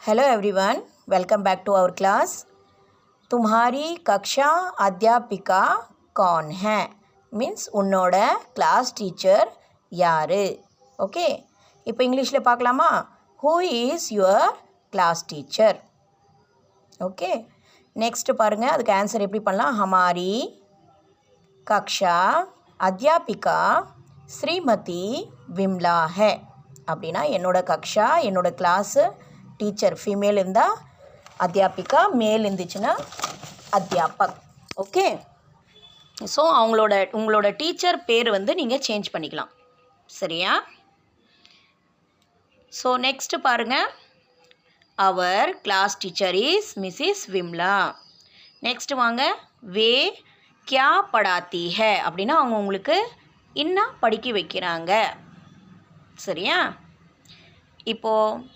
Hello everyone, welcome back to our class. तुम्हारी कक्षा अध्यापिका कौन है मीन्स उन्नोட क्लास टीचर யாரு? ஓகே, இப்போ இங்கிலீஷில் பார்க்கலாமா? Who is your class teacher? Okay, next பாருங்கள், அதுக்கு ஆன்சர் எப்படி பண்ணலாம்? ஹமாரி கக்ஷா அத்தியாபிகா ஸ்ரீமதி விம்லா ஹே அப்படின்னா என்னோட கக்ஷா, என்னோட கிளாஸு டீச்சர் ஃபீமேல் இருந்தால் அத்தியாபிகா, மேல் இருந்துச்சுன்னா அத்தியாபக். ஓகே, ஸோ உங்களோட டீச்சர் பேர் வந்து நீங்கள் சேஞ்ச் பண்ணிக்கலாம், சரியா? ஸோ நெக்ஸ்ட்டு பாருங்கள், அவர் class teacher is Mrs Vimla. Next வாங்க, வே கியா படாத்தி ஹே அப்படின்னா அவங்க உங்களுக்கு இன்னும் படிக்க வைக்கிறாங்க, சரியா? இப்போது